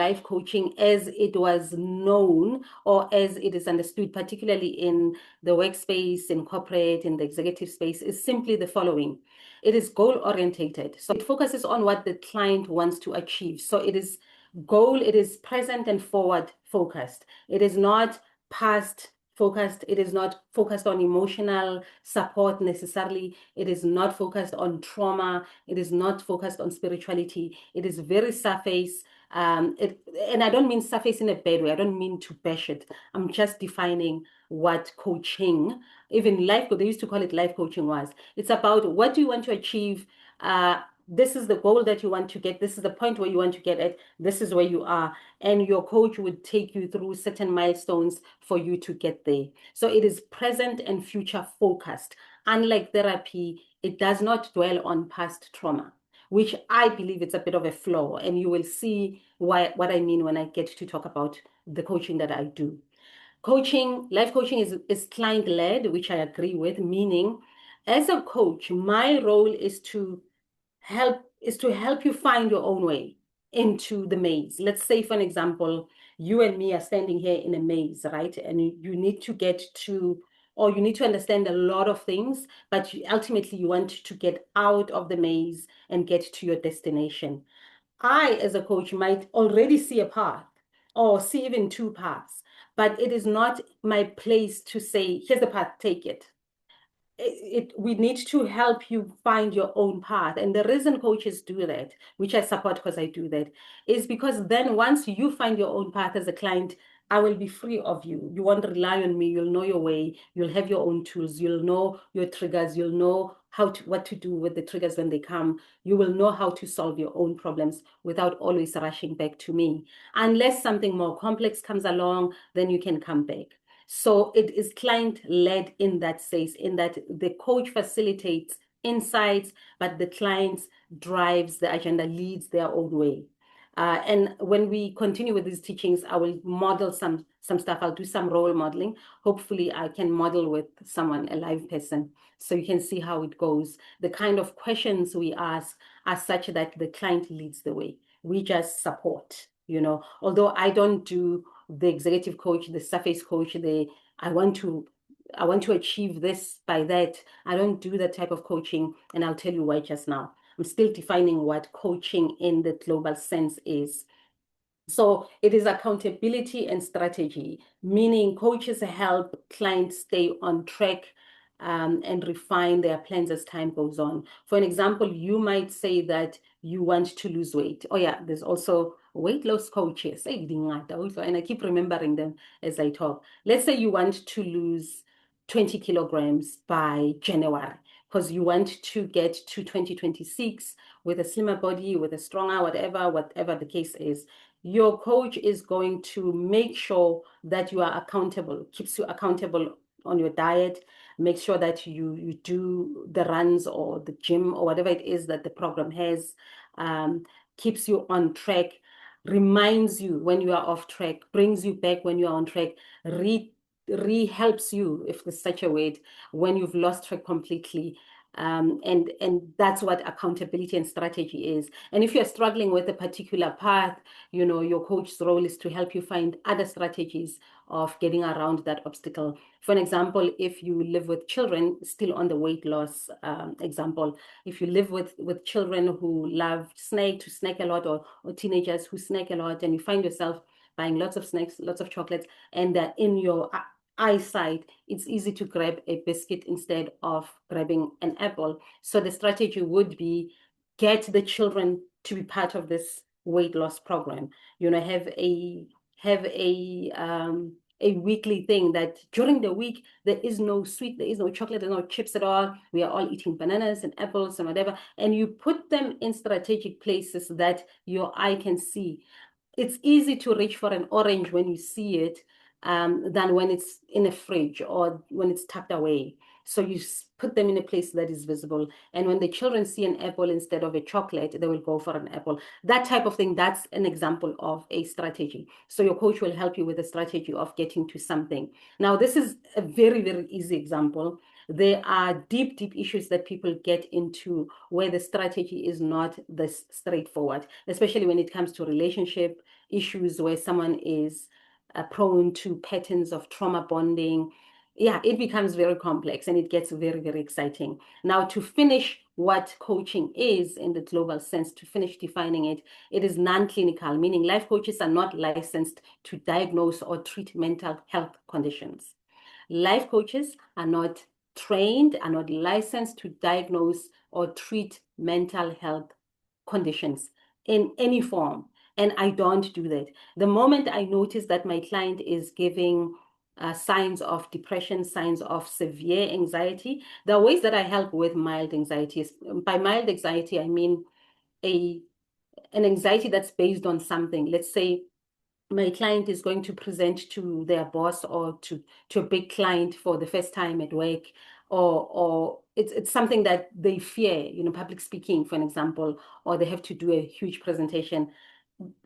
life coaching as it was known or as it is understood, particularly in the workspace, in corporate, in the executive space, is simply the following. It is goal-orientated. So it focuses on what the client wants to achieve. So it is goal, it is present and forward focused. It is not past focused. It is not focused on emotional support necessarily. It is not focused on trauma. It is not focused on spirituality. It is very surface. And I don't mean surface in a bad way. I don't mean to bash it. I'm just defining what coaching, even life, they used to call it life coaching was. It's about what do you want to achieve? This is the goal that you want to get. This is the point where you want to get at. This is where you are. And your coach would take you through certain milestones for you to get there. So it is present and future focused. Unlike therapy, it does not dwell on past trauma, which I believe it's a bit of a flaw. And you will see what I mean when I get to talk about the coaching that I do. Coaching, life coaching is client-led, which I agree with, meaning as a coach, my role is to help you find your own way into the maze. Let's say, for an example, you and me are standing here in a maze, right? And you need to get to, or you need to understand a lot of things, but ultimately you want to get out of the maze and get to your destination. I, as a coach, might already see a path or see even two paths, but it is not my place to say, here's the path, take it. We need to help you find your own path. And the reason coaches do that, which I support because I do that, is because then once you find your own path as a client, I will be free of you. You won't rely on me. You'll know your way. You'll have your own tools. You'll know your triggers. You'll know what to do with the triggers when they come. You will know how to solve your own problems without always rushing back to me. Unless something more complex comes along, then you can come back. So it is client-led in that sense, in that the coach facilitates insights, but the client drives the agenda, leads their own way. And when we continue with these teachings, I will model some stuff. I'll do some role modeling. Hopefully, I can model with someone, a live person, so you can see how it goes. The kind of questions we ask are such that the client leads the way. We just support, although I don't do the executive coach, the surface coach, I want to achieve this by that. I don't do that type of coaching, and I'll tell you why just now. I'm still defining what coaching in the global sense is. So it is accountability and strategy, meaning coaches help clients stay on track and refine their plans as time goes on. For an example, you might say that you want to lose weight. Oh yeah, there's also weight loss coaches, and I keep remembering them as I talk. Let's say you want to lose 20 kilograms by January because you want to get to 2026 with a slimmer body, with a stronger, whatever the case is. Your coach is going to make sure that you are accountable, keeps you accountable on your diet, make sure that you do the runs or the gym or whatever it is that the program has, keeps you on track, reminds you when you are off track, brings you back when you are on track, helps you, if there's such a word, when you've lost track completely. And that's what accountability and strategy is. And if you're struggling with a particular path, your coach's role is to help you find other strategies of getting around that obstacle. For an example, if you live with children, still on the weight loss example, if you live with children who love to snack a lot, or teenagers who snack a lot, and you find yourself buying lots of snacks, lots of chocolates, and they're in your eyesight, it's easy to grab a biscuit instead of grabbing an apple. So the strategy would be get the children to be part of this weight loss program. Have a weekly thing that during the week there is no sweet, there is no chocolate, there's no chips at all. We are all eating bananas and apples and whatever, and you put them in strategic places that your eye can see. It's easy to reach for an orange when you see it than when it's in a fridge or when it's tucked away. So you put them in a place that is visible. And when the children see an apple instead of a chocolate, they will go for an apple. That type of thing, that's an example of a strategy. So your coach will help you with a strategy of getting to something. Now, this is a very, very easy example. There are deep, deep issues that people get into where the strategy is not this straightforward, especially when it comes to relationship, issues where someone is prone to patterns of trauma bonding, yeah, it becomes very complex and it gets very, very exciting. Now, to finish what coaching is in the global sense, to finish defining it, it is non-clinical, meaning life coaches are not licensed to diagnose or treat mental health conditions. Life coaches are not trained, are not licensed to diagnose or treat mental health conditions in any form. And I don't do that. The moment I notice that my client is giving signs of depression, signs of severe anxiety, there are ways that I help with mild anxiety. By mild anxiety, I mean a an anxiety that's based on something. Let's say my client is going to present to their boss or to a big client for the first time at work, or it's something that they fear, public speaking, for an example, or they have to do a huge presentation.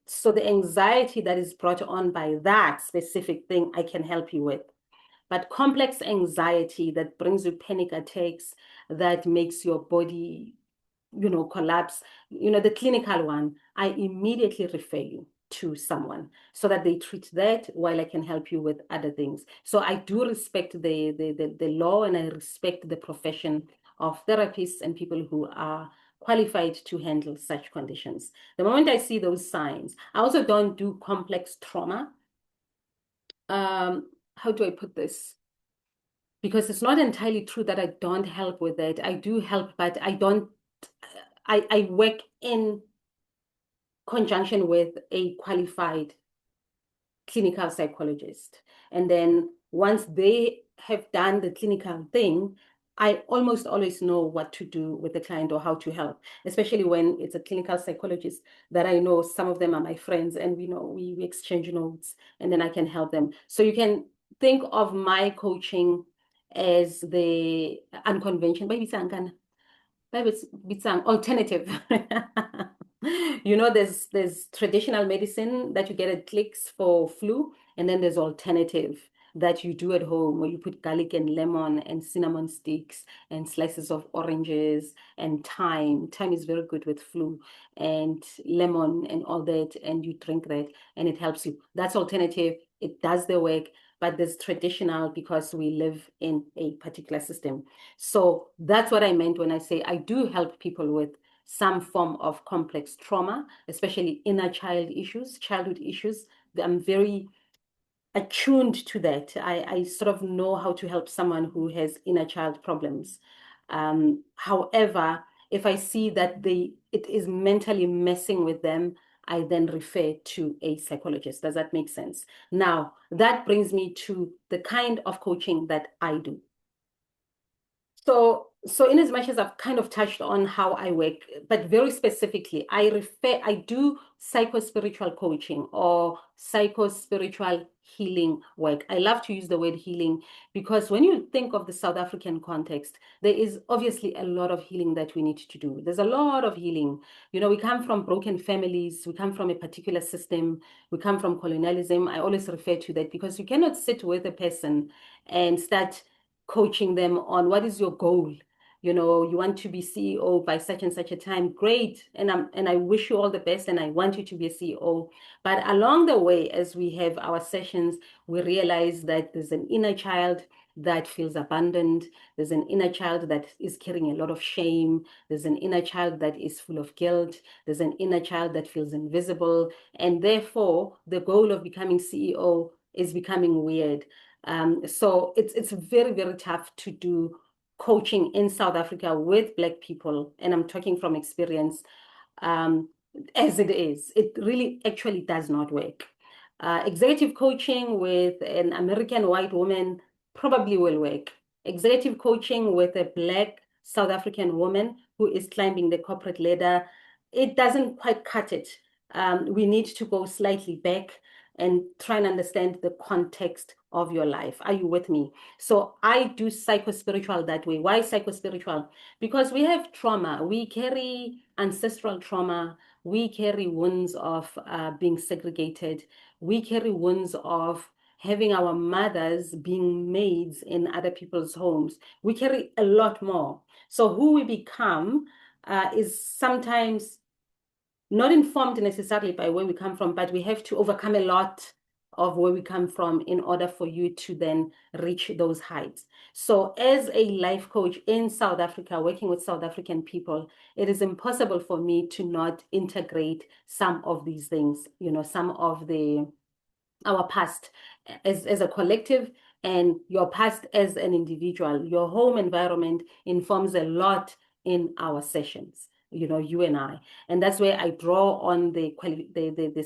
So the anxiety that is brought on by that specific thing, I can help you with. But complex anxiety that brings you panic attacks, that makes your body collapse, the clinical one, I immediately refer you to someone so that they treat that while I can help you with other things. So I do respect the law, and I respect the profession of therapists and people who are qualified to handle such conditions. The moment I see those signs, I also don't do complex trauma. How do I put this? Because it's not entirely true that I don't help with it. I do help, but I don't, I work in conjunction with a qualified clinical psychologist. And then once they have done the clinical thing, I almost always know what to do with the client or how to help, especially when it's a clinical psychologist that I know. Some of them are my friends, and we exchange notes, and then I can help them. So you can think of my coaching as the unconventional, maybe it's an alternative. There's traditional medicine that you get at clicks for flu, and then there's alternative that you do at home where you put garlic and lemon and cinnamon sticks and slices of oranges and thyme. Thyme is very good with flu, and lemon and all that, and you drink that and it helps you. That's alternative. It does the work, but there's traditional because we live in a particular system. So that's what I meant when I say I do help people with some form of complex trauma, especially inner child issues, childhood issues. I'm very attuned to that. I sort of know how to help someone who has inner child problems. However, if I see that it is mentally messing with them, I then refer to a psychologist. Does that make sense? Now, that brings me to the kind of coaching that I do. So in as much as I've kind of touched on how I work, but very specifically, I do psychospiritual coaching or psychospiritual healing work. I love to use the word healing because when you think of the South African context, there is obviously a lot of healing that we need to do. There's a lot of healing. We come from broken families, we come from a particular system, we come from colonialism. I always refer to that because you cannot sit with a person and start coaching them on what is your goal. You want to be CEO by such and such a time. Great. And I wish you all the best, and I want you to be a CEO. But along the way, as we have our sessions, we realize that there's an inner child that feels abandoned. There's an inner child that is carrying a lot of shame. There's an inner child that is full of guilt. There's an inner child that feels invisible. And therefore, the goal of becoming CEO is becoming weird. So it's very, very tough to do coaching in South Africa with Black people, and I'm talking from experience. Um, as it is, it really actually does not work. Executive coaching with an American white woman probably will work. Executive coaching with a Black South African woman who is climbing the corporate ladder, it doesn't quite cut it. We need to go slightly back and try and understand the context of your life. Are you with me? So I do psychospiritual that way. Why psychospiritual? Because we have trauma. We carry ancestral trauma. We carry wounds of being segregated. We carry wounds of having our mothers being maids in other people's homes. We carry a lot more. So who we become is sometimes not informed necessarily by where we come from, but we have to overcome a lot of where we come from in order for you to then reach those heights. So as a life coach in South Africa, working with South African people, it is impossible for me to not integrate some of these things, some of our past as a collective and your past as an individual. Your home environment informs a lot in our sessions, you and I. And that's where I draw on the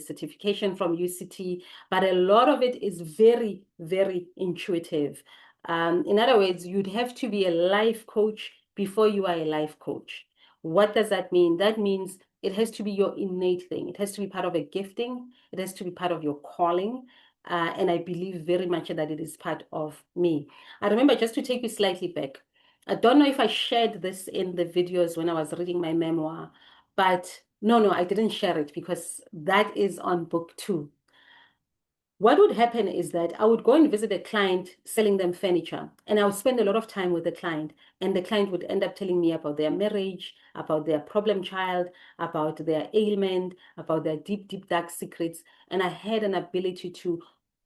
certification from UCT, but a lot of it is very, very intuitive. In other words, you'd have to be a life coach before you are a life coach. What does that mean? That means it has to be your innate thing. It has to be part of a gifting. It has to be part of your calling. And I believe very much that it is part of me. I remember, just to take you slightly back, I don't know if I shared this in the videos when I was reading my memoir, but no, I didn't share it because that is on book 2. What would happen is that I would go and visit a client selling them furniture, and I would spend a lot of time with the client, and the client would end up telling me about their marriage, about their problem child, about their ailment, about their deep, deep, dark secrets. And I had an ability to,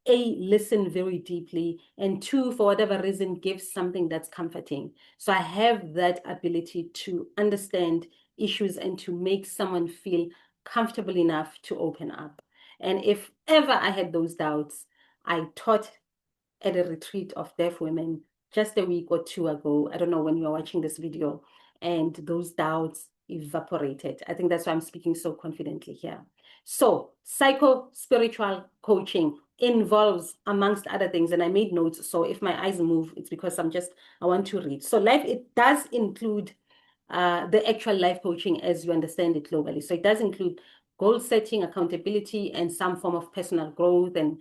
A, listen very deeply, and two, for whatever reason, give something that's comforting. So I have that ability to understand issues and to make someone feel comfortable enough to open up. And if ever I had those doubts, I taught at a retreat of deaf women just a week or two ago. I don't know when you are watching this video, and those doubts evaporated. I think that's why I'm speaking so confidently here. So psycho-spiritual coaching involves, amongst other things, and I made notes, so if my eyes move, it's because I want to read. So it does include the actual life coaching as you understand it globally. So it does include goal setting, accountability, and some form of personal growth, and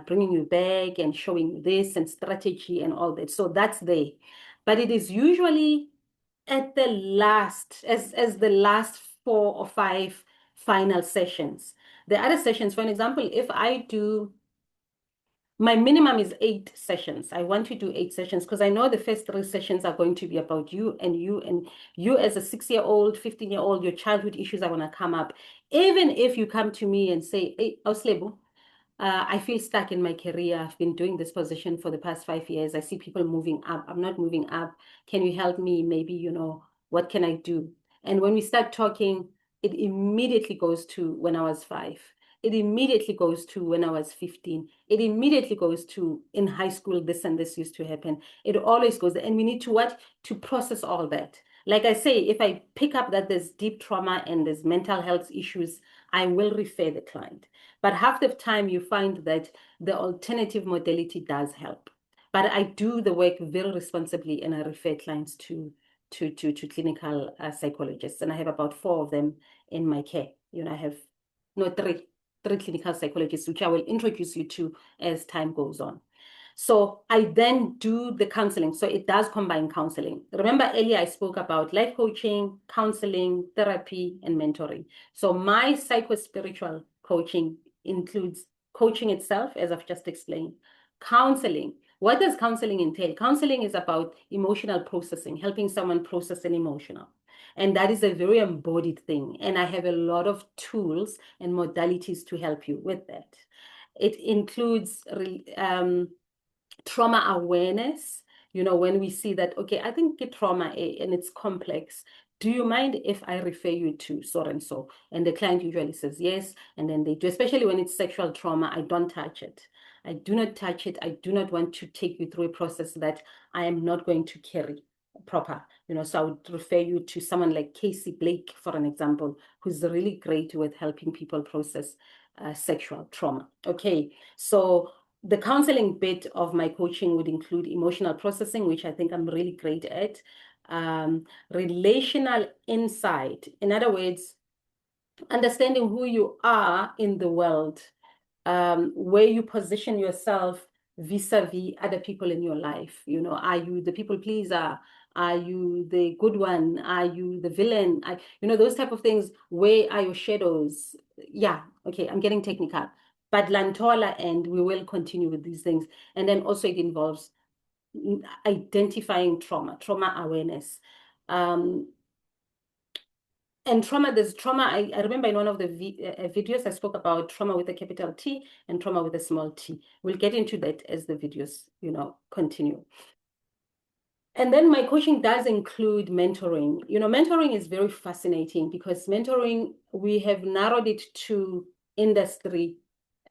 bringing you back and showing you this and strategy and all that. So that's there. But it is usually at the last, as the last 4 or 5 final sessions. The other sessions, for an example, if I do, my minimum is 8 sessions. I want to do 8 sessions because I know the first 3 sessions are going to be about you and you as a 6-year-old, 15-year-old, your childhood issues are going to come up. Even if you come to me and say, hey, Auslebo, I feel stuck in my career. I've been doing this position for the past 5 years. I see people moving up. I'm not moving up. Can you help me? Maybe, what can I do? And when we start talking, it immediately goes to when I was 5. It immediately goes to when I was 15. It immediately goes to in high school, this and this used to happen. It always goes there. And we need to what? To process all that. Like I say, if I pick up that there's deep trauma and there's mental health issues, I will refer the client. But half the time you find that the alternative modality does help. But I do the work very responsibly, and I refer clients to clinical psychologists. And I have about 4 of them in my care. I have no three clinical psychologists, which I will introduce you to as time goes on. So I then do the counseling. So it does combine counseling. Remember earlier I spoke about life coaching, counseling, therapy, and mentoring. So my psychospiritual coaching includes coaching itself, as I've just explained, counseling. What does counseling entail? Counseling is about emotional processing, helping someone process an emotional. And that is a very embodied thing. And I have a lot of tools and modalities to help you with that. It includes trauma awareness. When we see that, okay, I think it's trauma and it's complex. Do you mind if I refer you to so and so? And the client usually says yes. And then they do, especially when it's sexual trauma, I don't touch it. I do not touch it. I do not want to take you through a process that I am not going to carry proper. So I would refer you to someone like Casey Blake, for an example, who's really great with helping people process sexual trauma. Okay, so the counseling bit of my coaching would include emotional processing, which I think I'm really great at. Relational insight. In other words, understanding who you are in the world, where you position yourself vis-a-vis other people in your life. Are you the people pleaser? Are you the good one? Are you the villain? Those type of things. Where are your shadows? Yeah, okay, I'm getting technical. But Lantola, and we will continue with these things. And then also it involves identifying trauma awareness. And trauma, there's trauma. I remember in one of the videos I spoke about trauma with a capital T and trauma with a small t. We'll get into that as the videos, continue. And then my coaching does include mentoring. Mentoring is very fascinating because mentoring, we have narrowed it to industry.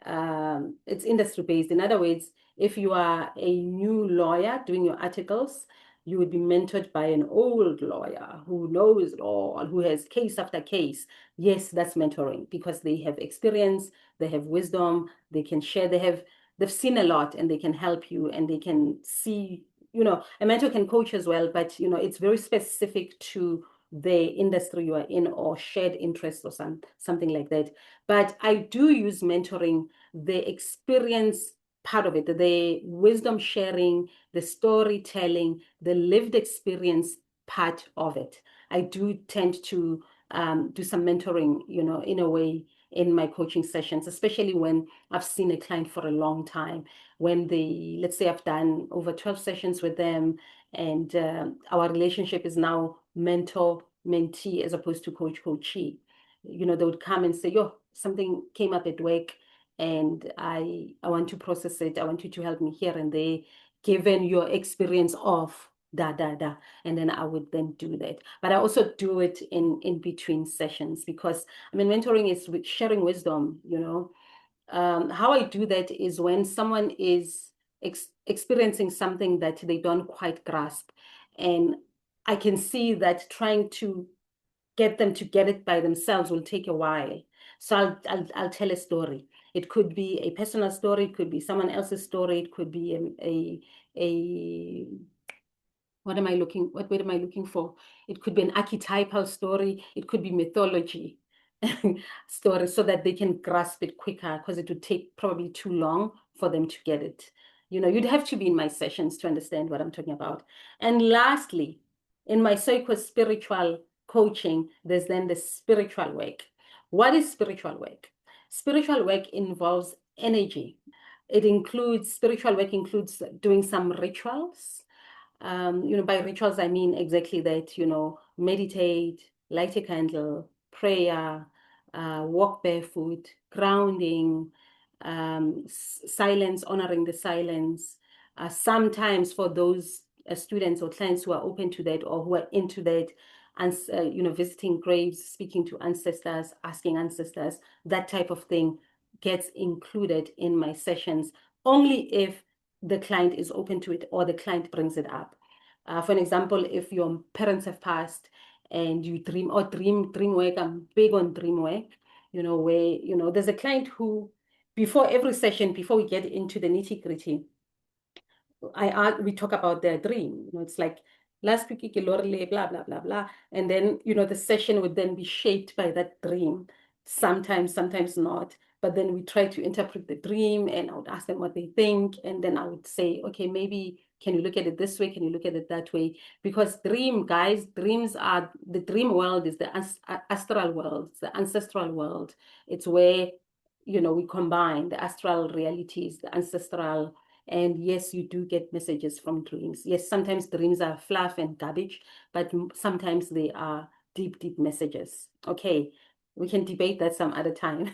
It's industry based. In other words, if you are a new lawyer doing your articles, you would be mentored by an old lawyer who knows law, who has case after case. Yes, that's mentoring because they have experience, they have wisdom, they can share, they've seen a lot and they can help you and they can see, a mentor can coach as well, but it's very specific to the industry you are in or shared interests or something like that. But I do use mentoring, the experience part of it, the wisdom sharing, the storytelling, the lived experience part of it. I do tend to do some mentoring, in a way in my coaching sessions, especially when I've seen a client for a long time. When let's say I've done over 12 sessions with them and our relationship is now mentor mentee as opposed to coach coachee. They would come and say, yo, something came up at work and I want to process it. I want you to help me here and there, given your experience of da da da. And then I would then do that. But I also do it in between sessions because mentoring is sharing wisdom, how I do that is when someone is experiencing something that they don't quite grasp, and I can see that trying to get them to get it by themselves will take a while. So I'll tell a story. It could be a personal story, it could be someone else's story, it could be a what word am I looking for? It could be an archetypal story, it could be mythology story so that they can grasp it quicker because it would take probably too long for them to get it. You'd have to be in my sessions to understand what I'm talking about. And lastly, in my psychospiritual coaching, there's then the spiritual work. What is spiritual work? Spiritual work involves energy. Spiritual work includes doing some rituals. By rituals, I mean exactly that, meditate, light a candle, prayer, walk barefoot, grounding, silence, honoring the silence. Sometimes for those students or clients who are open to that or who are into that, and visiting graves, speaking to ancestors, asking ancestors, that type of thing gets included in my sessions only if the client is open to it or the client brings it up. For an example, if your parents have passed and you dream work, I'm big on dream work, where, there's a client who, before every session, before we get into the nitty-gritty, we talk about their dream. It's like last week, blah, blah, blah, blah. And then, the session would then be shaped by that dream. Sometimes not. But then we try to interpret the dream and I would ask them what they think. And then I would say, okay, maybe can you look at it this way? Can you look at it that way? Because dreams are, the dream world is the astral world, it's the ancestral world. It's where, we combine the astral realities, the ancestral. And yes, you do get messages from dreams. Yes, sometimes dreams are fluff and garbage, but sometimes they are deep, deep messages. Okay, we can debate that some other time.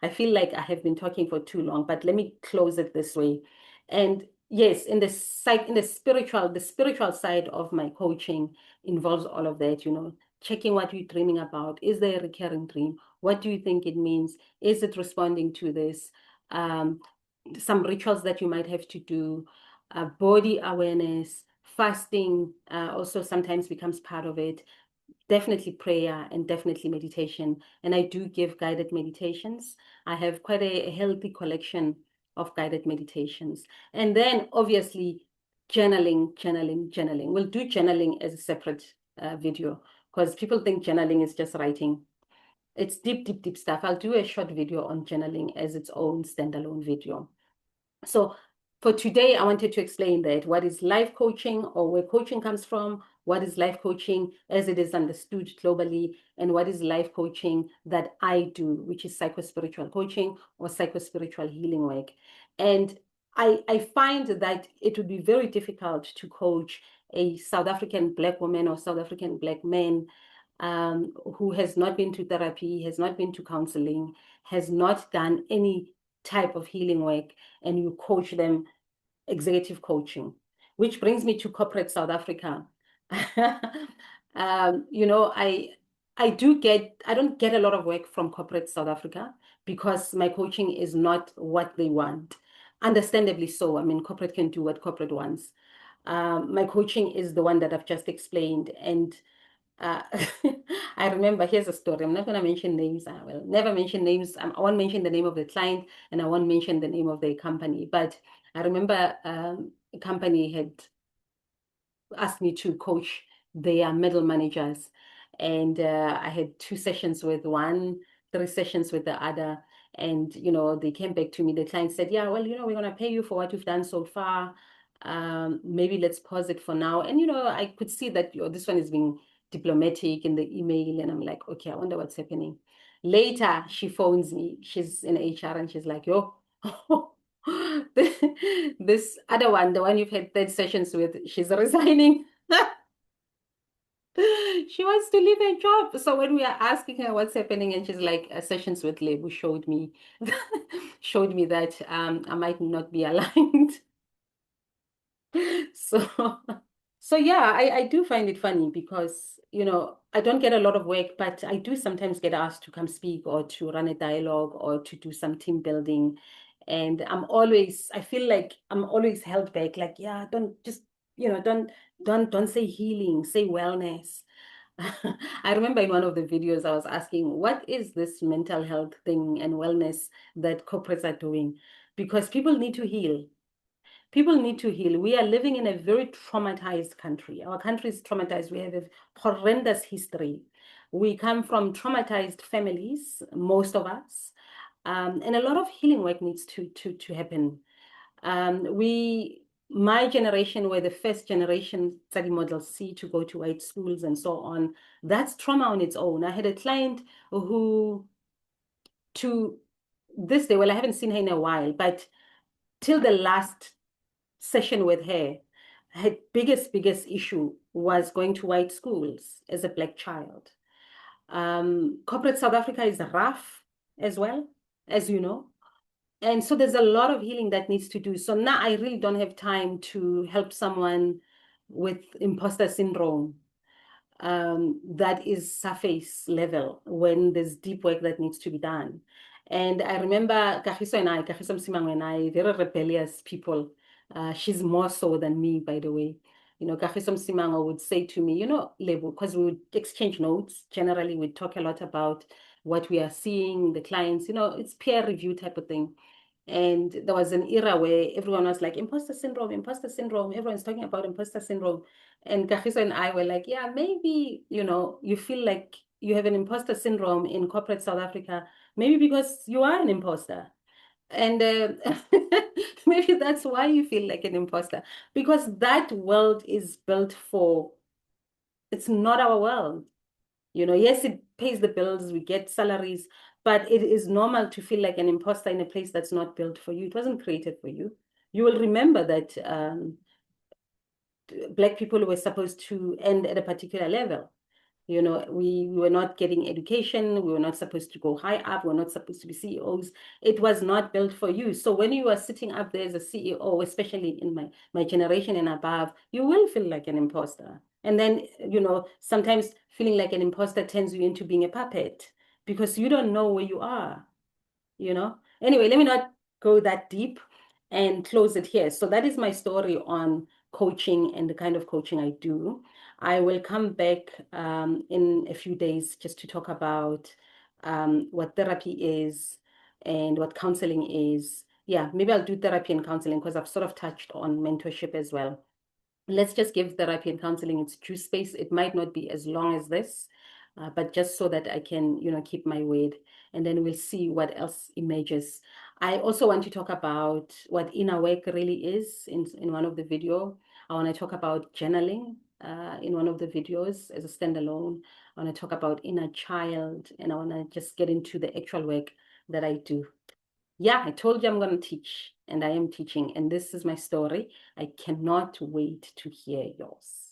I feel like I have been talking for too long, but let me close it this way. And yes, in the spiritual side of my coaching involves all of that, checking what you're dreaming about. Is there a recurring dream? What do you think it means? Is it responding to this? Some rituals that you might have to do, body awareness, fasting also sometimes becomes part of it, definitely prayer and definitely meditation. And I do give guided meditations. I have quite a healthy collection of guided meditations. And then obviously journaling. We'll do journaling as a separate video because people think journaling is just writing. It's deep, deep, deep stuff. I'll do a short video on journaling as its own standalone video. So for today, I wanted to explain that what is life coaching or where coaching comes from, what is life coaching as it is understood globally, and what is life coaching that I do, which is psychospiritual coaching or psychospiritual healing work. And I find that it would be very difficult to coach a South African Black woman or South African Black man who has not been to therapy, has not been to counseling, has not done any type of healing work, and you coach them executive coaching, which brings me to corporate South Africa. You know, I don't get a lot of work from corporate South Africa because my coaching is not what they want. Understandably so. I mean, corporate can do what corporate wants. My coaching is the one that I've just explained. And uh, I remember, here's a story. I'm not going to mention names. I will never mention names. I won't mention the name of the client and I won't mention the name of the company. But I remember a company had asked me to coach their middle managers. And I had 2 sessions with one, 3 sessions with the other. And, you know, they came back to me. The client said, yeah, well, you know, we're going to pay you for what you've done so far. Maybe let's pause it for now. And, you know, I could see that this one is being diplomatic in the email. And I'm like, okay, I wonder what's happening. Later, she phones me. She's in HR and she's like, yo, this other one, the one you've had 3 sessions with, she's resigning. She wants to leave her job. So when we are asking her what's happening, and she's like, sessions with Lebu showed me showed me that I might not be aligned. So so yeah, I do find it funny because, you know, I don't get a lot of work, but I do sometimes get asked to come speak or to run a dialogue or to do some team building. And I feel like I'm always held back, like, yeah, don't just, you know, don't say healing, say wellness. I remember in one of the videos I was asking, what is this mental health thing and wellness that corporates are doing? Because people need to heal. People need to heal. We are living in a very traumatized country. Our country is traumatized. We have a horrendous history. We come from traumatized families, most of us, and a lot of healing work needs to happen. My generation were the first generation study model C to go to white schools and so on. That's trauma on its own. I had a client who, to this day, well, I haven't seen her in a while, but till the last session with her, her biggest issue was going to white schools as a Black child. Corporate South Africa is rough as well, as you know. And so there's a lot of healing that needs to do. So now I really don't have time to help someone with imposter syndrome that is surface level when there's deep work that needs to be done. And I remember Kagiso Msimang and I, very rebellious people. She's more so than me, by the way. You know, Kagiso Msimang would say to me, you know, Lebo, because we would exchange notes. Generally, we'd talk a lot about what we are seeing, the clients, you know, it's peer review type of thing. And there was an era where everyone was like, imposter syndrome, imposter syndrome. Everyone's talking about imposter syndrome. And Kagiso and I were like, yeah, maybe, you know, you feel like you have an imposter syndrome in corporate South Africa, maybe because you are an imposter. And maybe that's why you feel like an imposter, because that world is built for, it's not our world. You know, yes, it pays the bills, we get salaries, but it is normal to feel like an imposter in a place that's not built for you. It wasn't created for you. You will remember that Black people were supposed to end at a particular level. You know, we were not getting education. We were not supposed to go high up. We were not supposed to be CEOs. It was not built for you. So when you are sitting up there as a CEO, especially in my generation and above, you will feel like an imposter. And then, you know, sometimes feeling like an imposter turns you into being a puppet because you don't know where you are, you know? Anyway, let me not go that deep and close it here. So that is my story on coaching and the kind of coaching I do. I will come back in a few days just to talk about what therapy is and what counseling is. Yeah, maybe I'll do therapy and counseling because I've sort of touched on mentorship as well. Let's just give therapy and counseling its due space. It might not be as long as this, but just so that I can, you know, keep my word. And then we'll see what else emerges. I also want to talk about what inner work really is in one of the video. I want to talk about journaling in one of the videos as a standalone. I want to talk about inner child, and I want to just get into the actual work that I do. Yeah, I told you I'm going to teach, and I am teaching, and this is my story. I cannot wait to hear yours.